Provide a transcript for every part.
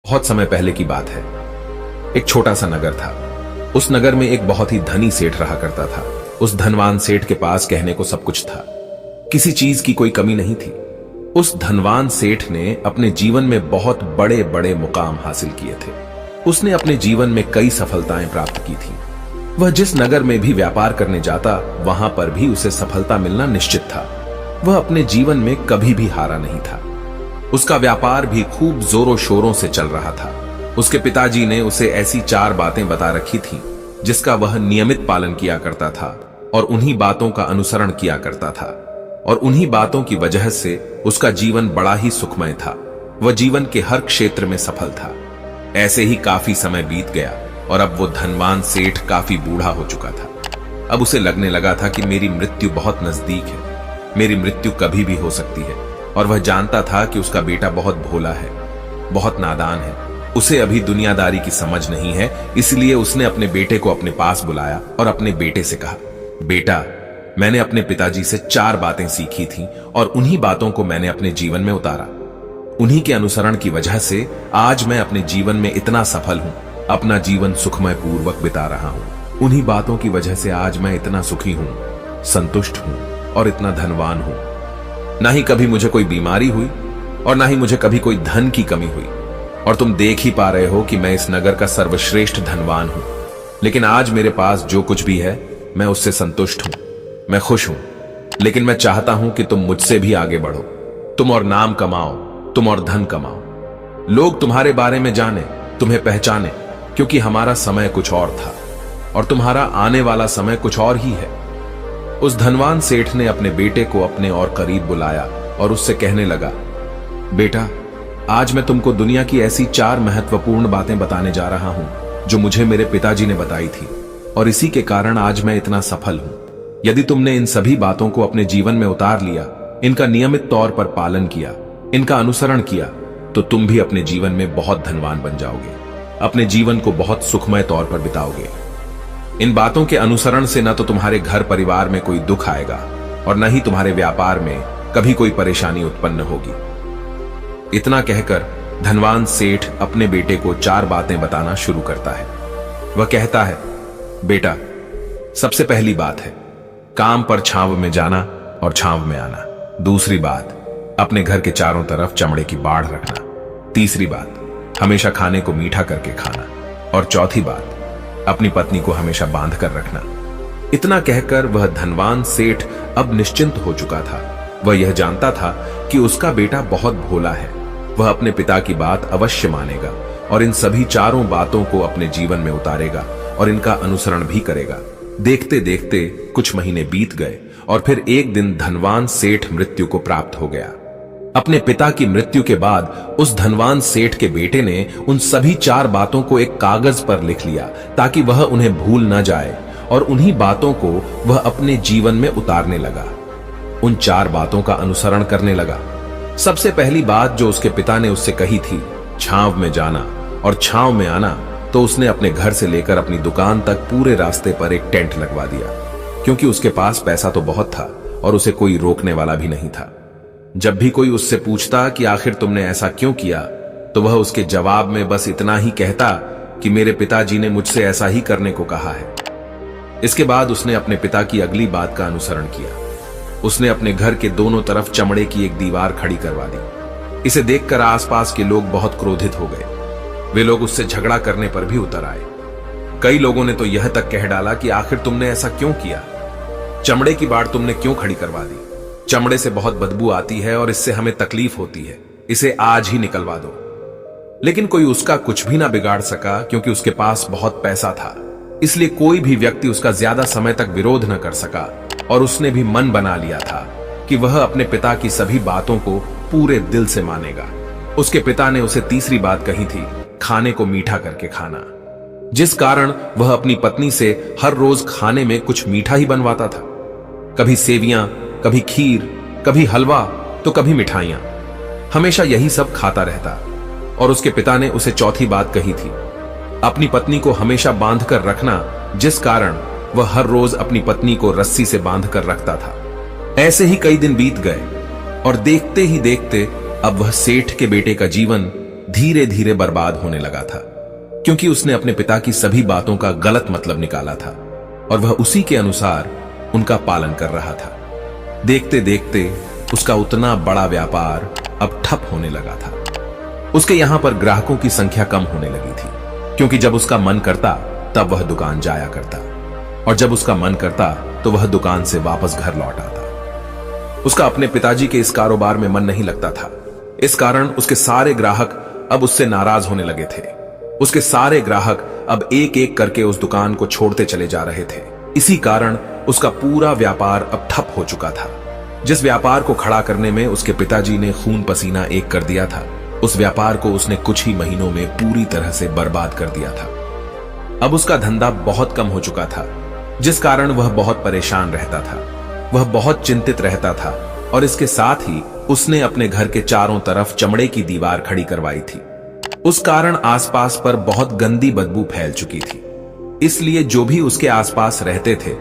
बहुत समय पहले की बात है। एक छोटा सा नगर था। उस नगर में एक बहुत ही धनी सेठ रहा करता था। उस धनवान सेठ के पास कहने को सब कुछ था, किसी चीज की कोई कमी नहीं थी। उस धनवान सेठ ने अपने जीवन में बहुत बड़े बड़े मुकाम हासिल किए थे। उसने अपने जीवन में कई सफलताएं प्राप्त की थी। वह जिस नगर में भी व्यापार करने जाता, वहां पर भी उसे सफलता मिलना निश्चित था। वह अपने जीवन में कभी भी हारा नहीं था। उसका व्यापार भी खूब जोरों शोरों से चल रहा था। उसके पिताजी ने उसे ऐसी 4 बातें बता रखी थीं, जिसका वह नियमित पालन किया करता था और उन्हीं बातों का अनुसरण किया करता था। और उन्हीं बातों की वजह से उसका जीवन बड़ा ही सुखमय था। वह जीवन के हर क्षेत्र में सफल था। ऐसे ही काफी समय बीत गया और अब वो धनवान सेठ काफी बूढ़ा हो चुका था। अब उसे लगने लगा था कि मेरी मृत्यु बहुत नजदीक है, मेरी मृत्यु कभी भी हो सकती है। और वह जानता था कि उसका बेटा बहुत भोला है, बहुत नादान है, उसे अभी दुनियादारी की समझ नहीं है। इसलिए उसने अपने बेटे को अपने पास बुलाया और अपने बेटे से कहा, बेटा, मैंने अपने पिताजी से 4 बातें सीखी थीं और उन्हीं बातों को मैंने अपने जीवन में उतारा। उन्हीं के अनुसरण की वजह से आज मैं अपने जीवन में इतना सफल हूं, अपना जीवन सुखमय पूर्वक बिता रहा हूं। उन्हीं बातों की वजह से आज मैं इतना सुखी हूं, संतुष्ट हूं और इतना धनवान हूं। ना ही कभी मुझे कोई बीमारी हुई और ना ही मुझे कभी कोई धन की कमी हुई। और तुम देख ही पा रहे हो कि मैं इस नगर का सर्वश्रेष्ठ धनवान हूं। लेकिन आज मेरे पास जो कुछ भी है, मैं उससे संतुष्ट हूं, मैं खुश हूं। लेकिन मैं चाहता हूं कि तुम मुझसे भी आगे बढ़ो, तुम और नाम कमाओ, तुम और धन कमाओ, लोग तुम्हारे बारे में जाने, तुम्हें पहचाने, क्योंकि हमारा समय कुछ और था और तुम्हारा आने वाला समय कुछ और ही है। उस धनवान सेठ ने अपने बेटे को अपने और करीब बुलाया और उससे कहने लगा, बेटा, आज मैं तुमको दुनिया की ऐसी 4 महत्वपूर्ण बातें बताने जा रहा हूं जो मुझे मेरे पिताजी ने बताई थी और इसी के कारण आज मैं इतना सफल हूं। यदि तुमने इन सभी बातों को अपने जीवन में उतार लिया, इनका नियमित तौर पर पालन किया, इनका अनुसरण किया, तो तुम भी अपने जीवन में बहुत धनवान बन जाओगे, अपने जीवन को बहुत सुखमय तौर पर बिताओगे। इन बातों के अनुसरण से न तो तुम्हारे घर परिवार में कोई दुख आएगा और न ही तुम्हारे व्यापार में कभी कोई परेशानी उत्पन्न होगी। इतना कहकर धनवान सेठ अपने बेटे को 4 बातें बताना शुरू करता है। वह कहता है, बेटा, सबसे पहली बात है काम पर छांव में जाना और छांव में आना। दूसरी बात, अपने घर के चारों तरफ चमड़े की बाड़ रखना। तीसरी बात, हमेशा खाने को मीठा करके खाना। और चौथी बात, अपनी पत्नी को हमेशा बांध कर रखना। इतना कहकर वह धनवान सेठ अब निश्चिंत हो चुका था। वह यह जानता था कि उसका बेटा बहुत भोला है। वह अपने पिता की बात अवश्य मानेगा और इन सभी 4 बातों को अपने जीवन में उतारेगा और इनका अनुसरण भी करेगा। देखते देखते कुछ महीने बीत गए और फिर एक दिन धनवान सेठ मृत्यु को प्राप्त हो गया। अपने पिता की मृत्यु के बाद उस धनवान सेठ के बेटे ने उन सभी 4 बातों को एक कागज पर लिख लिया ताकि वह उन्हें भूल न जाए और उन्हीं बातों को वह अपने जीवन में उतारने लगा। उन 4 बातों का अनुसरण करने लगा। सबसे पहली बात जो उसके पिता ने उससे कही थी, छांव में जाना और छांव में आना, तो उसने अपने घर से लेकर अपनी दुकान तक पूरे रास्ते पर एक टेंट लगवा दिया, क्योंकि उसके पास पैसा तो बहुत था और उसे कोई रोकने वाला भी नहीं था। जब भी कोई उससे पूछता कि आखिर तुमने ऐसा क्यों किया, तो वह उसके जवाब में बस इतना ही कहता कि मेरे पिताजी ने मुझसे ऐसा ही करने को कहा है। इसके बाद उसने अपने पिता की अगली बात का अनुसरण किया। उसने अपने घर के दोनों तरफ चमड़े की एक दीवार खड़ी करवा दी। इसे देखकर आसपास के लोग बहुत क्रोधित हो गए। वे लोग उससे झगड़ा करने पर भी उतर आए। कई लोगों ने तो यह तक कह डाला कि आखिर तुमने ऐसा क्यों किया, चमड़े की बाड़ तुमने क्यों खड़ी करवा दी, चमड़े से बहुत बदबू आती है और इससे हमें तकलीफ होती है, इसे आज ही निकलवा दो। लेकिन कोई उसका कुछ भी ना बिगाड़ सका, क्योंकि उसके पास बहुत पैसा था। इसलिए कोई भी व्यक्ति उसका ज्यादा समय तक विरोध न कर सका और उसने भी मन बना लिया था कि वह अपने पिता की सभी बातों को पूरे दिल से मानेगा। उसके पिता ने उसे तीसरी बात कही थी, खाने को मीठा करके खाना, जिस कारण वह अपनी पत्नी से हर रोज खाने में कुछ मीठा ही बनवाता था। कभी सेवियां, कभी खीर, कभी हलवा, तो कभी मिठाइयां। हमेशा यही सब खाता रहता। और उसके पिता ने उसे चौथी बात कही थी, अपनी पत्नी को हमेशा बांध कर रखना, जिस कारण वह हर रोज अपनी पत्नी को रस्सी से बांध कर रखता था। ऐसे ही कई दिन बीत गए और देखते ही देखते अब वह सेठ के बेटे का जीवन धीरे धीरे बर्बाद होने लगा था, क्योंकि उसने अपने पिता की सभी बातों का गलत मतलब निकाला था और वह उसी के अनुसार उनका पालन कर रहा था। देखते देखते उसका उतना बड़ा व्यापार अब ठप होने लगा था। उसके यहां पर ग्राहकों की संख्या कम होने लगी थी, क्योंकि जब उसका मन करता तब वह दुकान जाया करता और जब उसका मन करता तो वह दुकान से वापस घर लौट आता। उसका अपने पिताजी के इस कारोबार में मन नहीं लगता था। इस कारण उसके सारे ग्राहक अब उससे नाराज होने लगे थे। उसके सारे ग्राहक अब एक एक करके उस दुकान को छोड़ते चले जा रहे थे। इसी कारण उसका पूरा व्यापार अब ठप हो चुका था। जिस व्यापार को खड़ा करने में उसके पिताजी ने खून पसीना एक कर दिया था, उस व्यापार को उसने कुछ ही महीनों में पूरी तरह से बर्बाद कर दिया था। अब उसका धंधा बहुत कम हो चुका था, जिस कारण वह बहुत परेशान रहता था। वह बहुत चिंतित रहता था और इसके साथ ही उसने अपने घर के चारों तरफ चमड़े की दीवार खड़ी करवाई थी। उस कारण आसपास पर बहुत गंदी बदबू फैल चुकी थी। इसलिए जो भी उसके आसपास रहते थे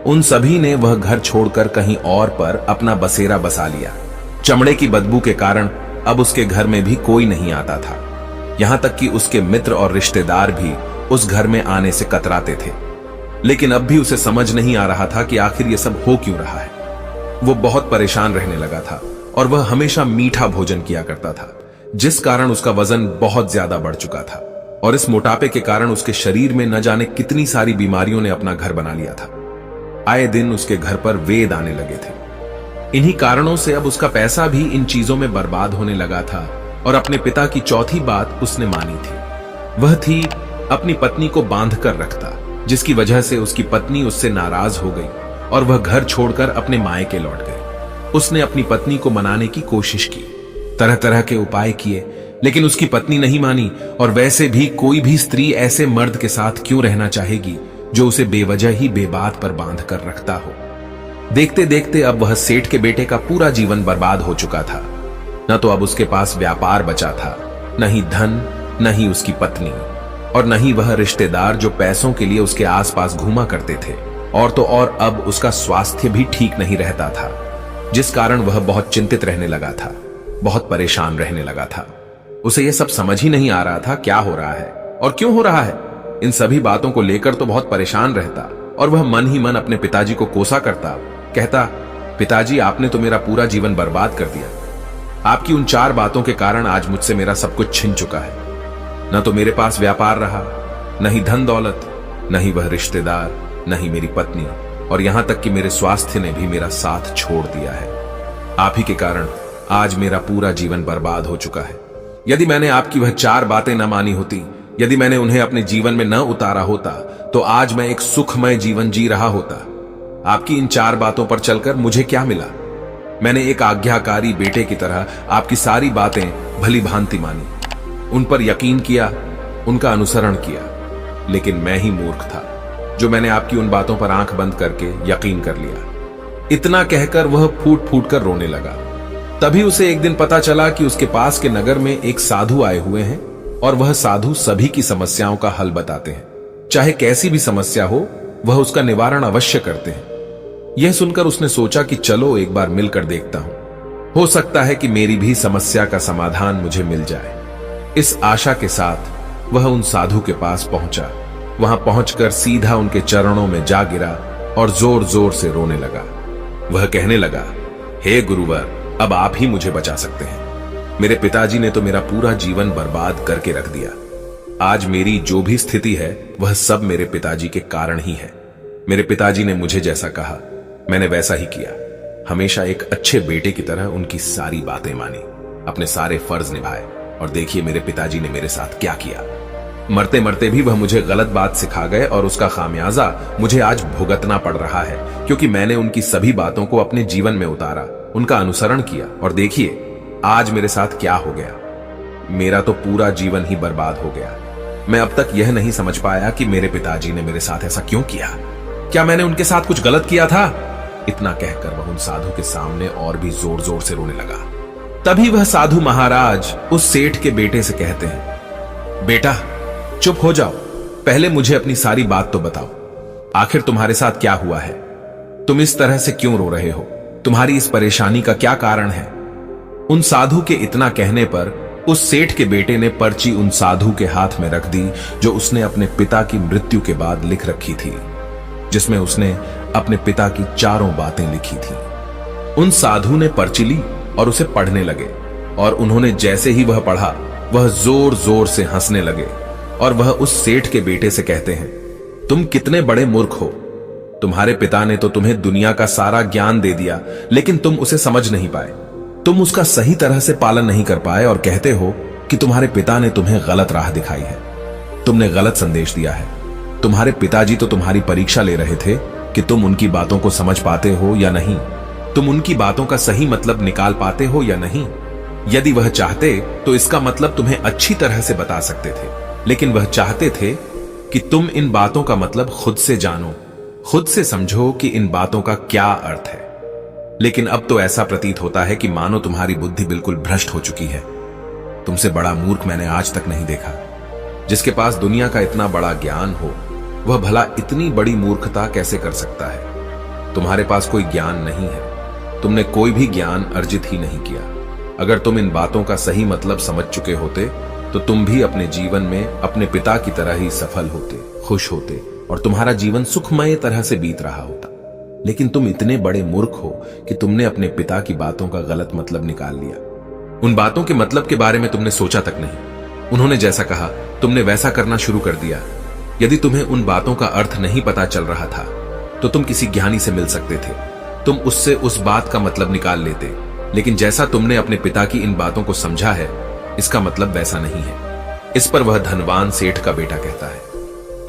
उन सभी ने वह घर छोड़कर कहीं और पर अपना बसेरा बसा लिया। चमड़े की बदबू के कारण अब उसके घर में भी कोई नहीं आता था। यहां तक कि उसके मित्र और रिश्तेदार भी उस घर में आने से कतराते थे। लेकिन अब भी उसे समझ नहीं आ रहा था कि आखिर यह सब हो क्यों रहा है। वो बहुत परेशान रहने लगा था और वह हमेशा मीठा भोजन किया करता था, जिस कारण उसका वजन बहुत ज्यादा बढ़ चुका था और इस मोटापे के कारण उसके शरीर में न जाने कितनी सारी बीमारियों ने अपना घर बना लिया था। आए दिन उसके घर पर वेद आने लगे थे। इन्हीं कारणों से अब उसका पैसा भी इन चीजों में बर्बाद होने लगा था और अपने पिता की चौथी बात उसने मानी थी। वह थी अपनी पत्नी को बांध कर रखता, जिसकी वजह से उसकी पत्नी उससे नाराज हो गई और वह घर छोड़कर अपने मायके लौट गई। उसने अपनी पत्नी को मनाने की कोशिश की, तरह तरह के उपाय किए, लेकिन उसकी पत्नी नहीं मानी। और वैसे भी कोई भी स्त्री ऐसे मर्द के साथ क्यों रहना चाहेगी जो उसे बेवजह ही बेबात पर बांध कर रखता हो। देखते देखते अब वह सेठ के बेटे का पूरा जीवन बर्बाद हो चुका था। न तो अब उसके पास व्यापार बचा था, न ही धन, न ही उसकी पत्नी और न ही वह रिश्तेदार जो पैसों के लिए उसके आसपास घूमा करते थे। और तो और अब उसका स्वास्थ्य भी ठीक नहीं रहता था, जिस कारण वह बहुत चिंतित रहने लगा था, बहुत परेशान रहने लगा था। उसे यह सब समझ ही नहीं आ रहा था क्या हो रहा है और क्यों हो रहा है। इन सभी बातों को लेकर तो बहुत परेशान रहता और वह मन ही मन अपने पिताजी को कोसा करता, कहता, पिताजी आपने तो मेरा पूरा जीवन बर्बाद कर दिया। आपकी उन 4 बातों के कारण आज मुझसे मेरा सब कुछ छिन चुका है। न तो मेरे पास व्यापार रहा, न ही धन दौलत, न ही वह रिश्तेदार, न ही मेरी पत्नी, और यहां तक कि मेरे स्वास्थ्य ने भी मेरा साथ छोड़ दिया है। आप ही के कारण आज मेरा पूरा जीवन बर्बाद हो चुका है। यदि मैंने आपकी वह 4 बातें न मानी होती, यदि मैंने उन्हें अपने जीवन में न उतारा होता, तो आज मैं एक सुखमय जीवन जी रहा होता। आपकी इन 4 बातों पर चलकर मुझे क्या मिला? मैंने एक आज्ञाकारी बेटे की तरह आपकी सारी बातें भली भांति मानी, उन पर यकीन किया, उनका अनुसरण किया। लेकिन मैं ही मूर्ख था जो मैंने आपकी उन बातों पर आंख बंद करके यकीन कर लिया। इतना कहकर वह फूट फूट कर रोने लगा। तभी उसे एक दिन पता चला कि उसके पास के नगर में एक साधु आए हुए हैं और वह साधु सभी की समस्याओं का हल बताते हैं। चाहे कैसी भी समस्या हो, वह उसका निवारण अवश्य करते हैं। यह सुनकर उसने सोचा कि चलो एक बार मिलकर देखता हूं, हो सकता है कि मेरी भी समस्या का समाधान मुझे मिल जाए। इस आशा के साथ वह उन साधु के पास पहुंचा। वहां पहुंचकर सीधा उनके चरणों में जा गिरा और जोर जोर से रोने लगा। वह कहने लगा, हे गुरुवर, अब आप ही मुझे बचा सकते हैं। मेरे पिताजी ने तो मेरा पूरा जीवन बर्बाद करके रख दिया। आज मेरी जो भी स्थिति है वह सब मेरे पिताजी के कारण ही है। मेरे पिताजी ने मुझे जैसा कहा मैंने वैसा ही किया। हमेशा एक अच्छे बेटे की तरह उनकी सारी बातें मानी, अपने सारे फर्ज निभाए, और देखिए मेरे पिताजी ने मेरे साथ क्या किया। मरते मरते भी वह मुझे गलत बात सिखा गए और उसका खामियाजा मुझे आज भुगतना पड़ रहा है, क्योंकि मैंने उनकी सभी बातों को अपने जीवन में उतारा, उनका अनुसरण किया, और देखिए आज मेरे साथ क्या हो गया। मेरा तो पूरा जीवन ही बर्बाद हो गया। मैं अब तक यह नहीं समझ पाया कि मेरे पिताजी ने मेरे साथ ऐसा क्यों किया। क्या मैंने उनके साथ कुछ गलत किया था? इतना कहकर वह उन साधु के सामने और भी जोर जोर से रोने लगा। तभी वह साधु महाराज उस सेठ के बेटे से कहते हैं, बेटा चुप हो जाओ, पहले मुझे अपनी सारी बात तो बताओ। आखिर तुम्हारे साथ क्या हुआ है? तुम इस तरह से क्यों रो रहे हो? तुम्हारी इस परेशानी का क्या कारण है? उन साधु के इतना कहने पर उस सेठ के बेटे ने पर्ची उन साधु के हाथ में रख दी जो उसने अपने पिता की मृत्यु के बाद लिख रखी थी, जिसमें उसने अपने पिता की चारों बातें लिखी थी। उन साधु ने पर्ची ली और उसे पढ़ने लगे, और उन्होंने जैसे ही वह पढ़ा वह जोर जोर से हंसने लगे, और वह उस सेठ के बेटे से कहते हैं, तुम कितने बड़े मूर्ख हो। तुम्हारे पिता ने तो तुम्हें दुनिया का सारा ज्ञान दे दिया, लेकिन तुम उसे समझ नहीं पाए। तुम उसका सही तरह से पालन नहीं कर पाए और कहते हो कि तुम्हारे पिता ने तुम्हें गलत राह दिखाई है, तुमने गलत संदेश दिया है। तुम्हारे पिताजी तो तुम्हारी परीक्षा ले रहे थे कि तुम उनकी बातों को समझ पाते हो या नहीं, तुम उनकी बातों का सही मतलब निकाल पाते हो या नहीं। यदि वह चाहते तो इसका मतलब तुम्हें अच्छी तरह से बता सकते थे, लेकिन वह चाहते थे कि तुम इन बातों का मतलब खुद से जानो, खुद से समझो कि इन बातों का क्या अर्थ है। लेकिन अब तो ऐसा प्रतीत होता है कि मानो तुम्हारी बुद्धि बिल्कुल भ्रष्ट हो चुकी है। तुमसे बड़ा मूर्ख मैंने आज तक नहीं देखा। जिसके पास दुनिया का इतना बड़ा ज्ञान हो, वह भला इतनी बड़ी मूर्खता कैसे कर सकता है। तुम्हारे पास कोई ज्ञान नहीं है, तुमने कोई भी ज्ञान अर्जित ही नहीं किया। अगर तुम इन बातों का सही मतलब समझ चुके होते तो तुम भी अपने जीवन में अपने पिता की तरह ही सफल होते, खुश होते, और तुम्हारा जीवन सुखमय तरह से बीत रहा होता। लेकिन तुम इतने बड़े मूर्ख हो कि तुमने अपने पिता की बातों का गलत मतलब निकाल लिया। उन बातों के मतलब के बारे में तुमने सोचा तक नहीं। उन्होंने जैसा कहा तुमने वैसा करना शुरू कर दिया। यदि तुम्हें उन बातों का अर्थ नहीं पता चल रहा था तो तुम किसी ज्ञानी से मिल सकते थे, तुम उससे उस बात का मतलब निकाल लेते। लेकिन जैसा तुमने अपने पिता की इन बातों को समझा है, इसका मतलब वैसा नहीं है। इस पर वह धनवान सेठ का बेटा कहता है,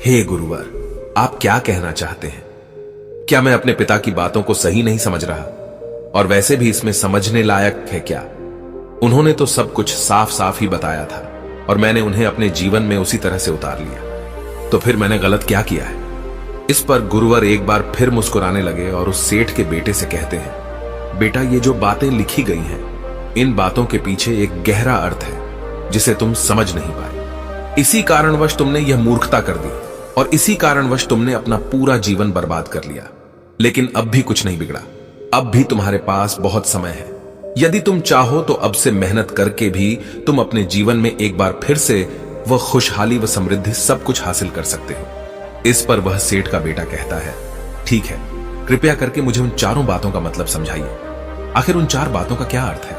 हे गुरुवर, आप क्या कहना चाहते हैं? क्या मैं अपने पिता की बातों को सही नहीं समझ रहा? और वैसे भी इसमें समझने लायक है क्या? उन्होंने तो सब कुछ साफ साफ ही बताया था और मैंने उन्हें अपने जीवन में उसी तरह से उतार लिया। तो फिर मैंने गलत क्या किया है? इस पर गुरुवर एक बार फिर मुस्कुराने लगे और उस सेठ के बेटे से कहते हैं, बेटा, ये जो बातें लिखी गई हैं, इन बातों के पीछे एक गहरा अर्थ है जिसे तुम समझ नहीं पाए। इसी कारणवश तुमने यह मूर्खता कर दी और इसी कारणवश तुमने अपना पूरा जीवन बर्बाद कर लिया। लेकिन अब भी कुछ नहीं बिगड़ा, अब भी तुम्हारे पास बहुत समय है। यदि तुम चाहो तो अब से मेहनत करके भी तुम अपने जीवन में एक बार फिर से वह खुशहाली व समृद्धि सब कुछ हासिल कर सकते हो। इस पर वह सेठ का बेटा कहता है, ठीक है, कृपया करके मुझे उन चारों बातों का मतलब समझाइए। आखिर उन चार बातों का क्या अर्थ है?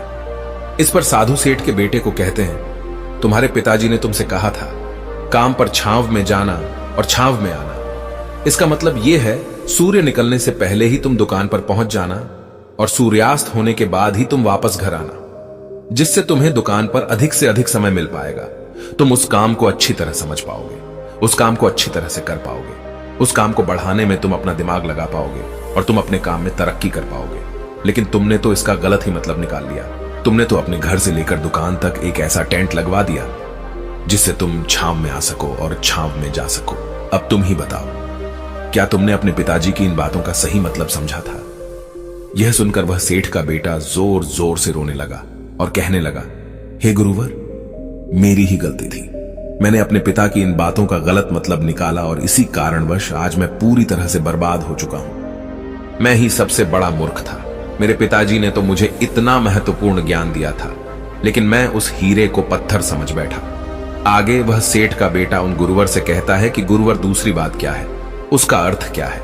इस पर साधु सेठ के बेटे को कहते हैं, तुम्हारे पिताजी ने तुमसे कहा था काम पर छांव में जाना और छांव में आना। इसका मतलब यह है सूर्य निकलने से पहले ही तुम दुकान पर पहुंच जाना और सूर्यास्त होने के बाद ही तुम वापस घर आना, जिससे तुम्हें दुकान पर अधिक से अधिक समय मिल पाएगा। तुम उस काम को अच्छी तरह समझ पाओगे, उस काम को अच्छी तरह से कर पाओगे, उस काम को बढ़ाने में तुम अपना दिमाग लगा पाओगे और तुम अपने काम में तरक्की कर पाओगे। लेकिन तुमने तो इसका गलत ही मतलब निकाल लिया। तुमने तो अपने घर से लेकर दुकान तक एक ऐसा टेंट लगवा दिया जिससे तुम छांव में आ सको और छांव में जा सको। अब तुम ही बताओ, क्या तुमने अपने पिताजी की इन बातों का सही मतलब समझा था? यह सुनकर वह सेठ का बेटा जोर जोर से रोने लगा और कहने लगा, हे गुरुवर, मेरी ही गलती थी। मैंने अपने पिता की इन बातों का गलत मतलब निकाला और इसी कारणवश आज मैं पूरी तरह से बर्बाद हो चुका हूं। मैं ही सबसे बड़ा मूर्ख था। मेरे पिताजी ने तो मुझे इतना महत्वपूर्ण ज्ञान दिया था, लेकिन मैं उस हीरे को पत्थर समझ बैठा। आगे वह सेठ का बेटा उन गुरुवर से कहता है कि गुरुवर, दूसरी बात क्या है, उसका अर्थ क्या है?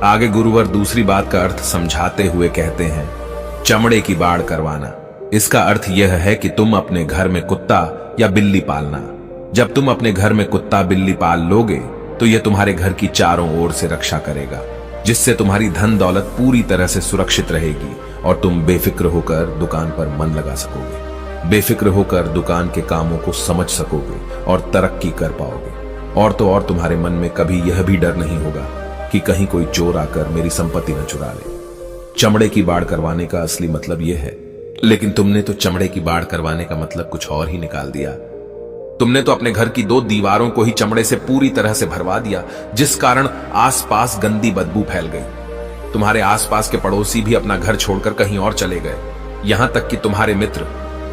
आगे गुरुवर दूसरी बात का अर्थ समझाते हुए कहते हैं, चमड़े की बाड़ करवाना। इसका अर्थ यह है कि तुम अपने घर में कुत्ता या बिल्ली पालना। जब तुम अपने घर में कुत्ता बिल्ली पाल लोगे तो यह तुम्हारे घर की चारों ओर से रक्षा करेगा, जिससे तुम्हारी धन दौलत पूरी तरह से सुरक्षित रहेगी और तुम बेफिक्र होकर दुकान पर मन लगा सकोगे, बेफिक्र होकर दुकान के कामों को समझ सकोगे और तरक्की कर पाओगे। और तो और तुम्हारे मन में कभी यह भी डर नहीं होगा कि कहीं कोई चोर आकर मेरी संपत्ति न चुरा ले। चमड़े की बाड़ करवाने का असली मतलब यह है, लेकिन तुमने तो चमड़े की बाड़ करवाने का मतलब कुछ और ही निकाल दिया। तुमने तो अपने घर की 2 दीवारों को ही चमड़े से पूरी तरह से भरवा दिया, जिस कारण आसपास गंदी बदबू फैल गई। तुम्हारे आसपास के पड़ोसी भी अपना घर छोड़कर कहीं और चले गए। यहां तक कि तुम्हारे मित्र,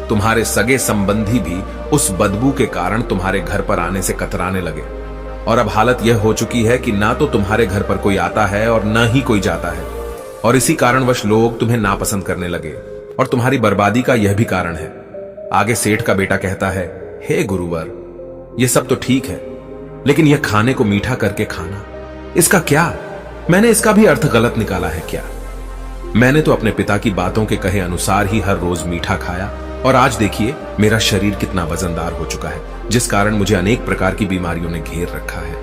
तुम्हारे सगे संबंधी भी उस बदबू के कारण तुम्हारे घर पर आने से कतराने लगे। और अब हालत यह हो चुकी है कि ना तो तुम्हारे घर पर कोई आता है और ना ही कोई जाता है, और इसी कारणवश लोग तुम्हें नापसंद करने लगे। और तुम्हारी बर्बादी का यह भी कारण है। आगे सेठ का बेटा कहता है, हे गुरुवर, ये सब तो ठीक है, लेकिन यह खाने को मीठा करके खाना, इसका क्या? मैंने इसका भी अर्थ गलत निकाला है क्या? मैंने तो अपने पिता की बातों के कहे अनुसार ही हर रोज मीठा खाया, और आज देखिए मेरा शरीर कितना वजनदार हो चुका है, जिस कारण मुझे अनेक प्रकार की बीमारियों ने घेर रखा है।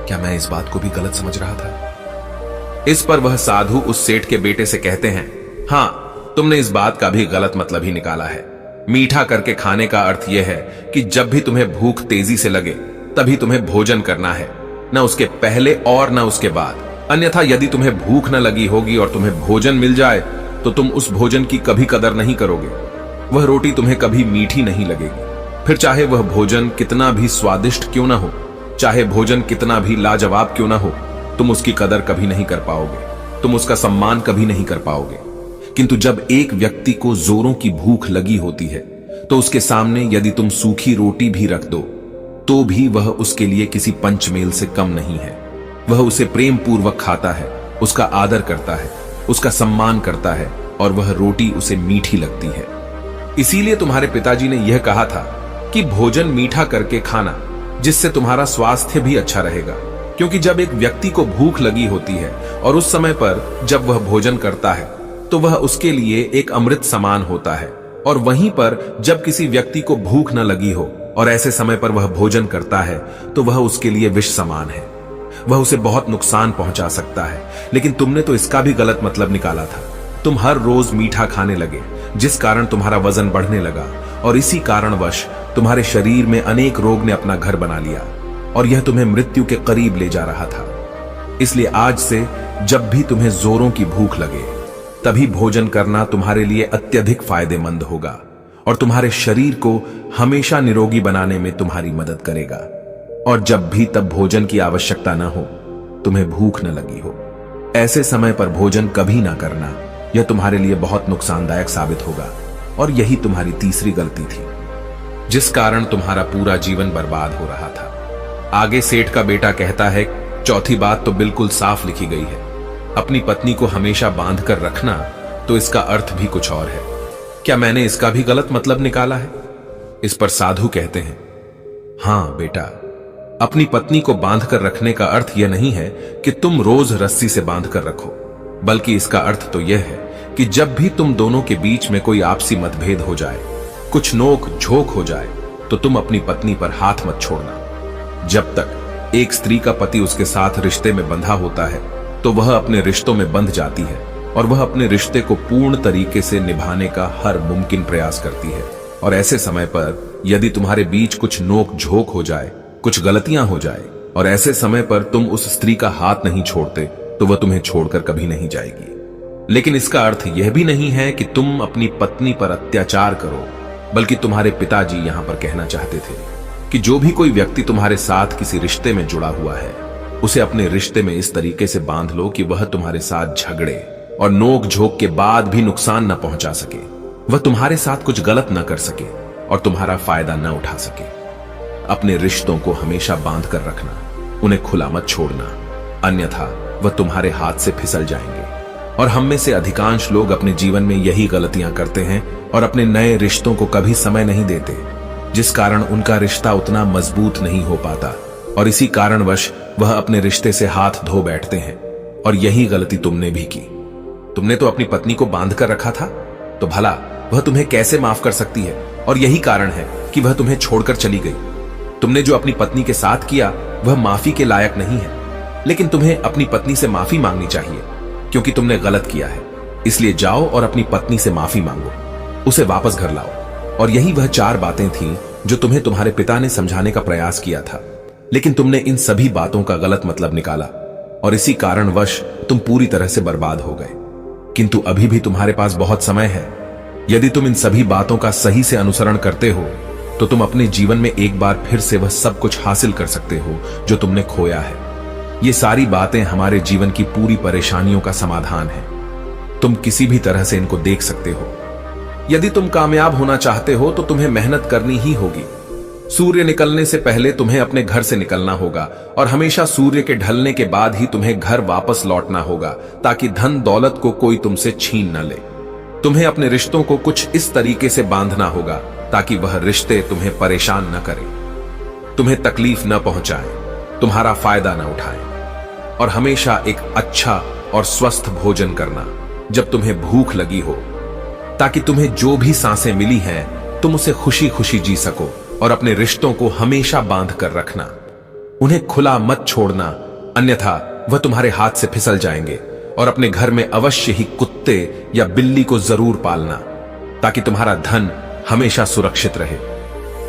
क्या मैं इस बात को भी गलत समझ रहा था? इस पर वह साधु उस सेठ के बेटे से कहते हैं, हां, तुमने इस बात का भी गलत मतलब ही निकाला है। मीठा करके खाने का अर्थ यह है कि जब भी तुम्हें भूख तेजी से लगे तभी तुम्हें भोजन करना है, न उसके पहले और न उसके बाद। अन्यथा यदि तुम्हें भूख न लगी होगी और तुम्हें भोजन मिल जाए तो तुम उस भोजन की कभी कदर नहीं करोगे। वह रोटी तुम्हें कभी मीठी नहीं लगेगी, फिर चाहे वह भोजन कितना भी स्वादिष्ट क्यों ना हो, चाहे भोजन कितना भी लाजवाब क्यों ना हो, तुम उसकी कदर कभी नहीं कर पाओगे, तुम उसका सम्मान कभी नहीं कर पाओगे। किंतु जब एक व्यक्ति को जोरों की भूख लगी होती है तो उसके सामने यदि तुम सूखी रोटी भी रख दो तो भी वह उसके लिए किसी पंचमेल से कम नहीं है। वह उसे प्रेम पूर्वक खाता है, उसका आदर करता है, उसका सम्मान करता है, और वह रोटी उसे मीठी लगती है। इसीलिए तुम्हारे पिताजी ने यह कहा था कि भोजन मीठा करके खाना, जिससे तुम्हारा स्वास्थ्य भी अच्छा रहेगा। क्योंकि जब एक व्यक्ति को भूख लगी होती है और उस समय पर जब वह भोजन करता है तो वह उसके लिए एक अमृत समान होता है, और वहीं पर जब किसी व्यक्ति को भूख न लगी हो और ऐसे समय पर वह भोजन करता है तो वह उसके लिए विष समान है, वह उसे बहुत नुकसान पहुंचा सकता है। लेकिन तुमने तो इसका भी गलत मतलब निकाला था। तुम हर रोज मीठा खाने लगे, जिस कारण तुम्हारा वजन बढ़ने लगा, और इसी कारणवश तुम्हारे शरीर में अनेक रोग ने अपना घर बना लिया और यह तुम्हें मृत्यु के करीब ले जा रहा था। इसलिए आज से जब भी तुम्हें जोरों की भूख लगे तभी भोजन करना तुम्हारे लिए अत्यधिक फायदेमंद होगा और तुम्हारे शरीर को हमेशा निरोगी बनाने में तुम्हारी मदद करेगा। और जब भी तब भोजन की आवश्यकता न हो, तुम्हें भूख न लगी हो, ऐसे समय पर भोजन कभी ना करना। यह तुम्हारे लिए बहुत नुकसानदायक साबित होगा, और यही तुम्हारी तीसरी गलती थी, जिस कारण तुम्हारा पूरा जीवन बर्बाद हो रहा था। आगे सेठ का बेटा कहता है, चौथी बात तो बिल्कुल साफ लिखी गई है, अपनी पत्नी को हमेशा बांध कर रखना, तो इसका अर्थ भी कुछ और है। क्या मैंने इसका भी गलत मतलब निकाला है? इस पर साधु कहते हैं, हां बेटा, अपनी पत्नी को बांध कर रखने का अर्थ यह नहीं है कि तुम रोज रस्सी से बांध कर रखो, बल्कि इसका अर्थ तो यह है कि जब भी तुम दोनों के बीच में कोई आपसी मतभेद हो जाए, कुछ नोक झोंक हो जाए, तो तुम अपनी पत्नी पर हाथ मत छोड़ना। जब तक एक स्त्री का पति उसके साथ रिश्ते में बंधा होता है तो वह अपने रिश्तों में बंध जाती है और वह अपने रिश्ते को पूर्ण तरीके से निभाने का हर मुमकिन प्रयास करती है। और ऐसे समय पर यदि तुम्हारे बीच कुछ नोक झोंक हो जाए, कुछ गलतियां हो जाए, और ऐसे समय पर तुम उस स्त्री का हाथ नहीं छोड़ते, तो वह तुम्हें छोड़कर कभी नहीं जाएगी। लेकिन इसका अर्थ यह भी नहीं है कि तुम अपनी पत्नी पर अत्याचार करो, बल्कि तुम्हारे पिताजी यहां पर कहना चाहते थे कि जो भी कोई व्यक्ति तुम्हारे साथ किसी रिश्ते में जुड़ा हुआ है, उसे अपने रिश्ते में इस तरीके से बांध लो कि वह तुम्हारे साथ झगड़े और नोक झोंक के बाद भी नुकसान न पहुंचा सके, वह तुम्हारे साथ कुछ गलत न कर सके और तुम्हारा फायदा न उठा सके। अपने रिश्तों को हमेशा बांध कर रखना, उन्हें खुला मत छोड़ना, अन्यथा वह तुम्हारे हाथ से फिसल जाएंगे। और हम में से अधिकांश लोग अपने जीवन में यही गलतियां करते हैं और अपने नए रिश्तों को कभी समय नहीं देते, जिस कारण उनका रिश्ता उतना मजबूत नहीं हो पाता, और इसी कारणवश वह अपने रिश्ते से हाथ धो बैठते हैं। और यही गलती तुमने भी की। तुमने तो अपनी पत्नी को बांध कर रखा था, तो भला वह तुम्हें कैसे माफ कर सकती है? और यही कारण है कि वह तुम्हें छोड़कर चली गई। तुमने जो अपनी पत्नी के साथ किया वह माफी के लायक नहीं है, लेकिन तुम्हें अपनी पत्नी से माफी मांगनी चाहिए, क्योंकि तुमने गलत किया है। इसलिए जाओ और अपनी पत्नी से माफी मांगो, उसे वापस घर लाओ। और यही वह 4 बातें थीं जो तुम्हें तुम्हारे पिता ने समझाने का प्रयास किया था, लेकिन तुमने इन सभी बातों का गलत मतलब निकाला और इसी कारणवश तुम पूरी तरह से बर्बाद हो गए। किंतु अभी भी तुम्हारे पास बहुत समय है। यदि तुम इन सभी बातों का सही से अनुसरण करते हो तो तुम अपने जीवन में एक बार फिर से वह सब कुछ हासिल कर सकते हो जो तुमने खोया है। ये सारी बातें हमारे जीवन की पूरी परेशानियों का समाधान है। तुम किसी भी तरह से इनको देख सकते हो। यदि तुम कामयाब होना चाहते हो तो तुम्हें मेहनत करनी ही होगी। सूर्य निकलने से पहले तुम्हें अपने घर से निकलना होगा और हमेशा सूर्य के ढलने के बाद ही तुम्हें घर वापस लौटना होगा, ताकि धन दौलत को कोई तुमसे छीन न ले। तुम्हें अपने रिश्तों को कुछ इस तरीके से बांधना होगा ताकि वह रिश्ते तुम्हें परेशान न करें, तुम्हें तकलीफ न पहुंचाएं, तुम्हारा फायदा न उठाएं, और हमेशा एक अच्छा और स्वस्थ भोजन करना जब तुम्हें भूख लगी हो, ताकि तुम्हें जो भी सांसें मिली हैं तुम उसे खुशी खुशी जी सको, और अपने रिश्तों को हमेशा बांध कर रखना, उन्हें खुला मत छोड़ना, अन्यथा वह तुम्हारे हाथ से फिसल जाएंगे। और अपने घर में अवश्य ही कुत्ते या बिल्ली को जरूर पालना, ताकि तुम्हारा धन हमेशा सुरक्षित रहे।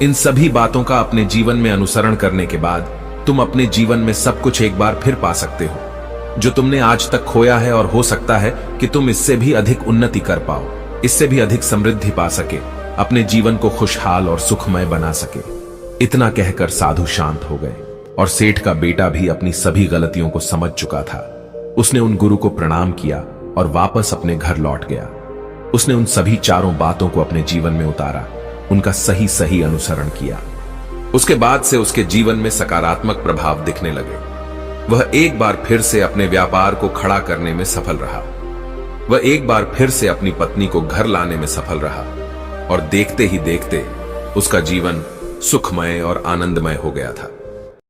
इन सभी बातों का अपने जीवन में अनुसरण करने के बाद तुम अपने जीवन में सब कुछ एक बार फिर पा सकते हो जो तुमने आज तक खोया है, और हो सकता है कि तुम इससे भी अधिक उन्नति कर पाओ, इससे भी अधिक समृद्धि पा सके, अपने जीवन को खुशहाल और सुखमय बना सके। इतना कहकर साधु शांत हो गए, और सेठ का बेटा भी अपनी सभी गलतियों को समझ चुका था। उसने उन गुरु को प्रणाम किया और वापस अपने घर लौट गया। उसने उन सभी चारों बातों को अपने जीवन में उतारा, उनका सही सही अनुसरण किया। उसके बाद से उसके जीवन में सकारात्मक प्रभाव दिखने लगे। वह एक बार फिर से अपने व्यापार को खड़ा करने में सफल रहा। वह एक बार फिर से अपनी पत्नी को घर लाने में सफल रहा, और देखते ही देखते उसका जीवन सुखमय और आनंदमय हो गया था।